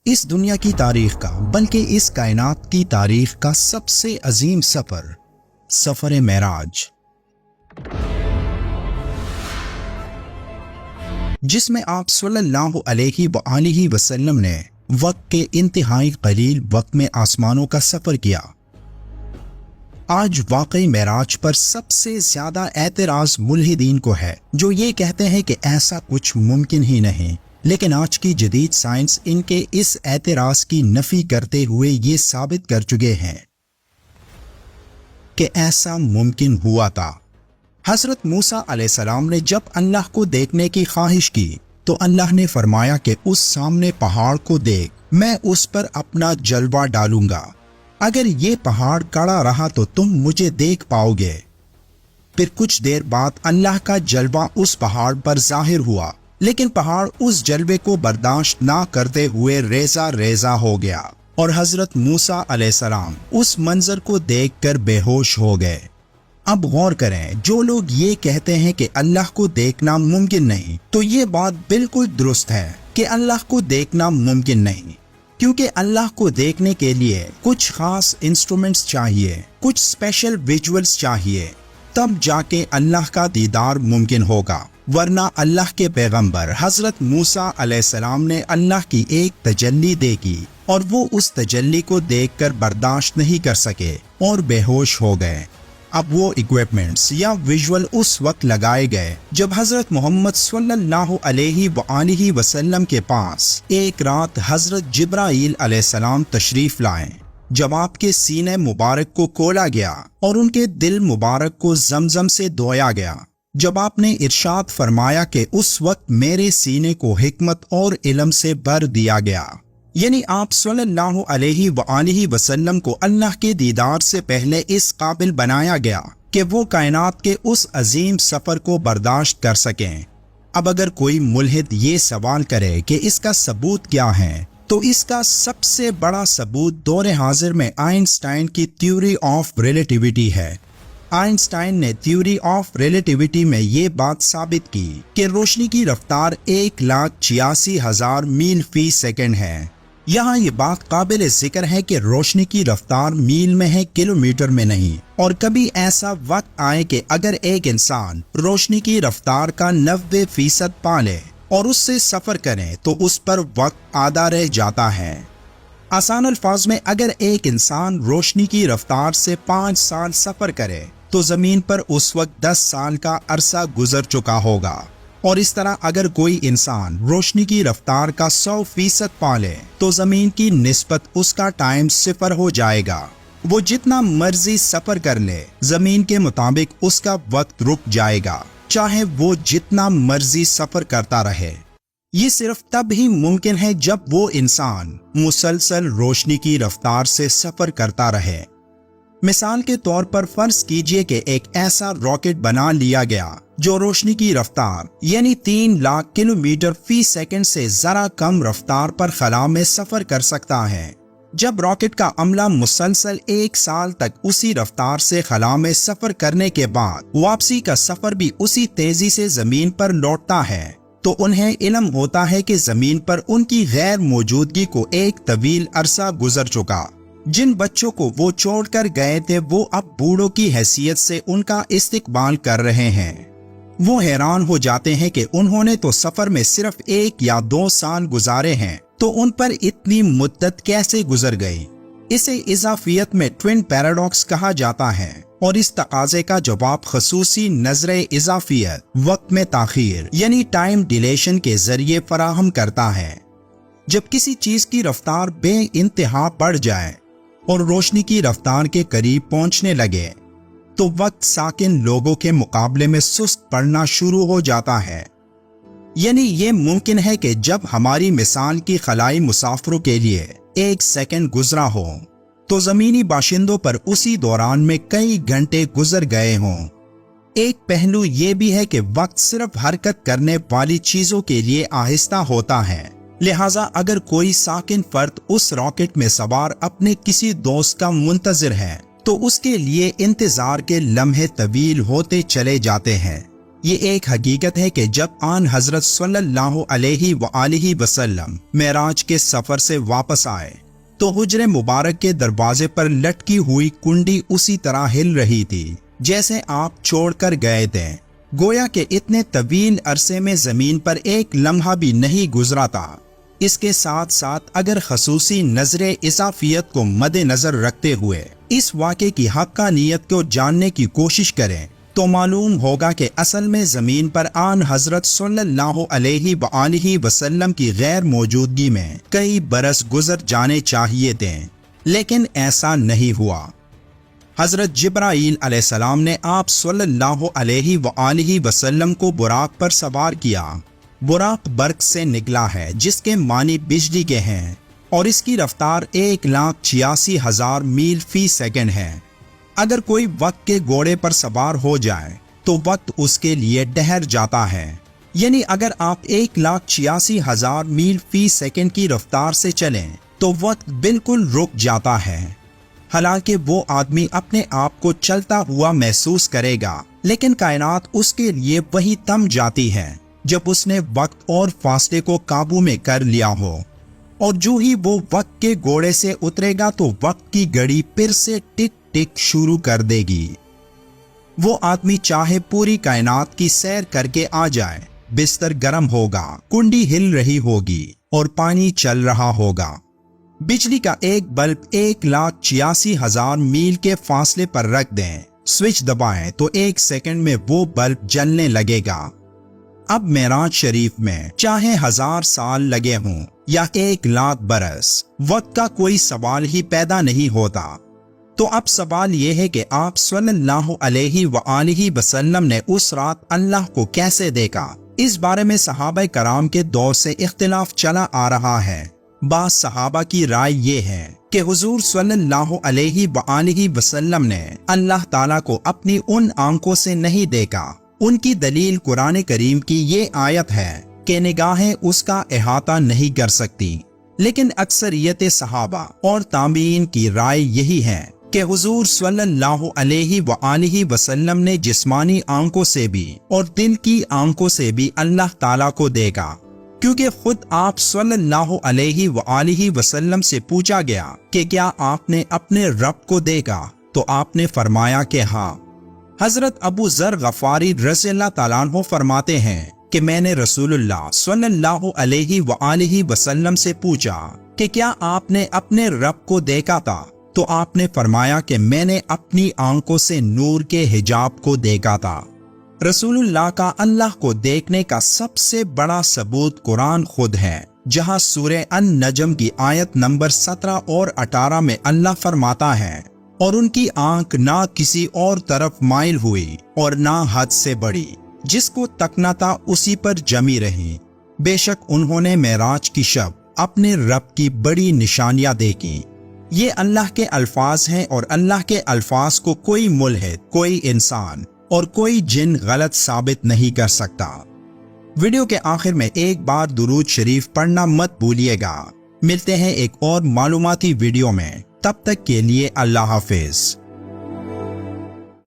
اس دنیا کی تاریخ کا بلکہ اس کائنات کی تاریخ کا سب سے عظیم سفر معراج، جس میں آپ صلی اللہ علیہ وآلہ وسلم نے وقت کے انتہائی قلیل وقت میں آسمانوں کا سفر کیا۔ آج واقعی معراج پر سب سے زیادہ اعتراض ملحدین کو ہے، جو یہ کہتے ہیں کہ ایسا کچھ ممکن ہی نہیں، لیکن آج کی جدید سائنس ان کے اس اعتراض کی نفی کرتے ہوئے یہ ثابت کر چکے ہیں کہ ایسا ممکن ہوا تھا۔ حضرت موسیٰ علیہ السلام نے جب اللہ کو دیکھنے کی خواہش کی تو اللہ نے فرمایا کہ اس سامنے پہاڑ کو دیکھ، میں اس پر اپنا جلوہ ڈالوں گا، اگر یہ پہاڑ کڑا رہا تو تم مجھے دیکھ پاؤ گے۔ پھر کچھ دیر بعد اللہ کا جلوہ اس پہاڑ پر ظاہر ہوا، لیکن پہاڑ اس جلوے کو برداشت نہ کرتے ہوئے ریزہ ریزہ ہو گیا اور حضرت موسیٰ علیہ السلام اس منظر کو دیکھ کر بے ہوش ہو گئے۔ اب غور کریں، جو لوگ یہ کہتے ہیں کہ اللہ کو دیکھنا ممکن نہیں، تو یہ بات بالکل درست ہے کہ اللہ کو دیکھنا ممکن نہیں، کیونکہ اللہ کو دیکھنے کے لیے کچھ خاص انسٹرومنٹس چاہیے، کچھ اسپیشل ویژولز چاہیے، تب جا کے اللہ کا دیدار ممکن ہوگا، ورنہ اللہ کے پیغمبر حضرت موسیٰ علیہ السلام نے اللہ کی ایک تجلی دیکھی اور وہ اس تجلی کو دیکھ کر برداشت نہیں کر سکے اور بے ہوش ہو گئے۔ اب وہ ایکوپمنٹس یا ویژول اس وقت لگائے گئے جب حضرت محمد صلی اللہ علیہ وآلہ وسلم کے پاس ایک رات حضرت جبرائیل علیہ السلام تشریف لائیں، جب آپ کے سینے مبارک کو کھولا گیا اور ان کے دل مبارک کو زمزم سے دھویا گیا، جب آپ نے ارشاد فرمایا کہ اس وقت میرے سینے کو حکمت اور علم سے بھر دیا گیا، یعنی آپ صلی اللہ علیہ وآلہ وسلم کو اللہ کے دیدار سے پہلے اس قابل بنایا گیا کہ وہ کائنات کے اس عظیم سفر کو برداشت کر سکیں۔ اب اگر کوئی ملحد یہ سوال کرے کہ اس کا ثبوت کیا ہے، تو اس کا سب سے بڑا ثبوت دور حاضر میں آئنسٹائن کی تھیوری آف ریلیٹیوٹی ہے۔ آئنسٹائن نے تھیوری آف ریلیٹیوٹی میں یہ بات ثابت کی کہ روشنی کی رفتار 1,86,000 میل فی سیکنڈ ہے۔ یہاں یہ بات قابل ذکر ہے کہ روشنی کی رفتار میل میں ہے، کلومیٹر میں نہیں، اور کبھی ایسا وقت آئے کہ اگر ایک انسان روشنی کی رفتار کا 90% پا لے اور اس سے سفر کرے تو اس پر وقت آدھا رہ جاتا ہے۔ آسان الفاظ میں، اگر ایک انسان روشنی کی رفتار سے 5 سال سفر کرے تو زمین پر اس وقت 10 سال کا عرصہ گزر چکا ہوگا، اور اس طرح اگر کوئی انسان روشنی کی رفتار کا 100% پا لے تو زمین کی نسبت اس کا ٹائم 0 ہو جائے گا۔ وہ جتنا مرضی سفر کر لے، زمین کے مطابق اس کا وقت رک جائے گا، چاہے وہ جتنا مرضی سفر کرتا رہے۔ یہ صرف تب ہی ممکن ہے جب وہ انسان مسلسل روشنی کی رفتار سے سفر کرتا رہے۔ مثال کے طور پر فرض کیجئے کہ ایک ایسا راکٹ بنا لیا گیا جو روشنی کی رفتار یعنی 3 لاکھ کلومیٹر فی سیکنڈ سے ذرا کم رفتار پر خلا میں سفر کر سکتا ہے۔ جب راکٹ کا عملہ مسلسل 1 سال تک اسی رفتار سے خلا میں سفر کرنے کے بعد واپسی کا سفر بھی اسی تیزی سے زمین پر لوٹتا ہے، تو انہیں علم ہوتا ہے کہ زمین پر ان کی غیر موجودگی کو ایک طویل عرصہ گزر چکا۔ جن بچوں کو وہ چھوڑ کر گئے تھے وہ اب بوڑھوں کی حیثیت سے ان کا استقبال کر رہے ہیں۔ وہ حیران ہو جاتے ہیں کہ انہوں نے تو سفر میں صرف 1 یا 2 سال گزارے ہیں، تو ان پر اتنی مدت کیسے گزر گئی؟ اسے اضافیت میں ٹوین پیراڈاکس کہا جاتا ہے، اور اس تقاضے کا جواب خصوصی نظر اضافیت، وقت میں تاخیر یعنی ٹائم ڈیلیشن کے ذریعے فراہم کرتا ہے۔ جب کسی چیز کی رفتار بے انتہا بڑھ جائے اور روشنی کی رفتار کے قریب پہنچنے لگے تو وقت ساکن لوگوں کے مقابلے میں سست پڑنا شروع ہو جاتا ہے۔ یعنی یہ ممکن ہے کہ جب ہماری مثال کی خلائی مسافروں کے لیے 1 سیکنڈ گزرا ہو تو زمینی باشندوں پر اسی دوران میں کئی گھنٹے گزر گئے ہوں۔ ایک پہلو یہ بھی ہے کہ وقت صرف حرکت کرنے والی چیزوں کے لیے آہستہ ہوتا ہے، لہٰذا اگر کوئی ساکن فرد اس راکٹ میں سوار اپنے کسی دوست کا منتظر ہے تو اس کے لیے انتظار کے لمحے طویل ہوتے چلے جاتے ہیں۔ یہ ایک حقیقت ہے کہ جب آن حضرت صلی اللہ علیہ وآلہ وسلم معراج کے سفر سے واپس آئے تو حجر مبارک کے دروازے پر لٹکی ہوئی کنڈی اسی طرح ہل رہی تھی جیسے آپ چھوڑ کر گئے تھے۔ گویا کہ اتنے طویل عرصے میں زمین پر ایک لمحہ بھی نہیں گزرا تھا۔ اس کے ساتھ ساتھ اگر خصوصی نظر اضافیت کو مد نظر رکھتے ہوئے اس واقعے کی حقانیت کو جاننے کی کوشش کریں تو معلوم ہوگا کہ اصل میں زمین پر آن حضرت صلی اللہ علیہ وآلہ وسلم کی غیر موجودگی میں کئی برس گزر جانے چاہیے تھے، لیکن ایسا نہیں ہوا۔ حضرت جبرائیل علیہ السلام نے آپ صلی اللہ علیہ وآلہ وسلم کو براق پر سوار کیا۔ براق برق سے نکلا ہے جس کے معنی بجلی کے ہیں اور اس کی رفتار 1,86,000 میل فی سیکنڈ ہے۔ اگر کوئی وقت کے گھوڑے پر سوار ہو جائے تو وقت اس کے لیے ٹھہر جاتا ہے، یعنی اگر آپ 1,86,000 میل فی سیکنڈ کی رفتار سے چلیں تو وقت بالکل رک جاتا ہے۔ حالانکہ وہ آدمی اپنے آپ کو چلتا ہوا محسوس کرے گا، لیکن کائنات اس کے لیے وہی تھم جاتی ہے جب اس نے وقت اور فاصلے کو قابو میں کر لیا ہو، اور جو ہی وہ وقت کے گھوڑے سے اترے گا تو وقت کی گھڑی پھر سے ٹک ٹک شروع کر دے گی۔ وہ آدمی چاہے پوری کائنات کی سیر کر کے آ جائے، بستر گرم ہوگا، کنڈی ہل رہی ہوگی اور پانی چل رہا ہوگا۔ بجلی کا ایک بلب 1,86,000 میل کے فاصلے پر رکھ دیں، سوئچ دبائیں تو 1 سیکنڈ میں وہ بلب جلنے لگے گا۔ اب معراج شریف میں چاہے 1000 سال لگے ہوں یا 1,00,000 برس، وقت کا کوئی سوال ہی پیدا نہیں ہوتا۔ تو اب سوال یہ ہے کہ آپ صلی اللہ علیہ وآلہ وسلم نے اس رات اللہ کو کیسے دیکھا؟ اس بارے میں صحابہ کرام کے دور سے اختلاف چلا آ رہا ہے۔ بعض صحابہ کی رائے یہ ہے کہ حضور صلی اللہ علیہ وآلہ وسلم نے اللہ تعالیٰ کو اپنی ان آنکھوں سے نہیں دیکھا۔ ان کی دلیل قرآن کریم کی یہ آیت ہے کہ نگاہیں اس کا احاطہ نہیں کر سکتی، لیکن اکثریت صحابہ اور تابعین کی رائے یہی ہے کہ حضور صلی اللہ علیہ وآلہ وسلم نے جسمانی آنکھوں سے بھی اور دل کی آنکھوں سے بھی اللہ تعالیٰ کو دیکھا، کیونکہ خود آپ صلی اللہ علیہ وآلہ وسلم سے پوچھا گیا کہ کیا آپ نے اپنے رب کو دیکھا؟ تو آپ نے فرمایا کہ ہاں۔ حضرت ابو ذر غفاری رضی اللہ تعالیٰ عنہ فرماتے ہیں کہ میں نے رسول اللہ صلی اللہ علیہ وآلہ وسلم سے پوچھا کہ کیا آپ نے اپنے رب کو دیکھا تھا؟ تو آپ نے فرمایا کہ میں نے اپنی آنکھوں سے نور کے حجاب کو دیکھا تھا۔ رسول اللہ کا اللہ کو دیکھنے کا سب سے بڑا ثبوت قرآن خود ہے، جہاں سورہ النجم کی آیت نمبر 17 اور 18 میں اللہ فرماتا ہے، اور ان کی آنکھ نہ کسی اور طرف مائل ہوئی اور نہ حد سے بڑی، جس کو تکنا تھا اسی پر جمی رہی۔ بے شک انہوں نے معراج کی شب اپنے رب کی بڑی نشانیاں دیکھی۔ یہ اللہ کے الفاظ ہیں، اور اللہ کے الفاظ کو کوئی ملحد، کوئی انسان اور کوئی جن غلط ثابت نہیں کر سکتا۔ ویڈیو کے آخر میں ایک بار درود شریف پڑھنا مت بھولیے گا۔ ملتے ہیں ایک اور معلوماتی ویڈیو میں، تب تک کے لیے اللہ حافظ۔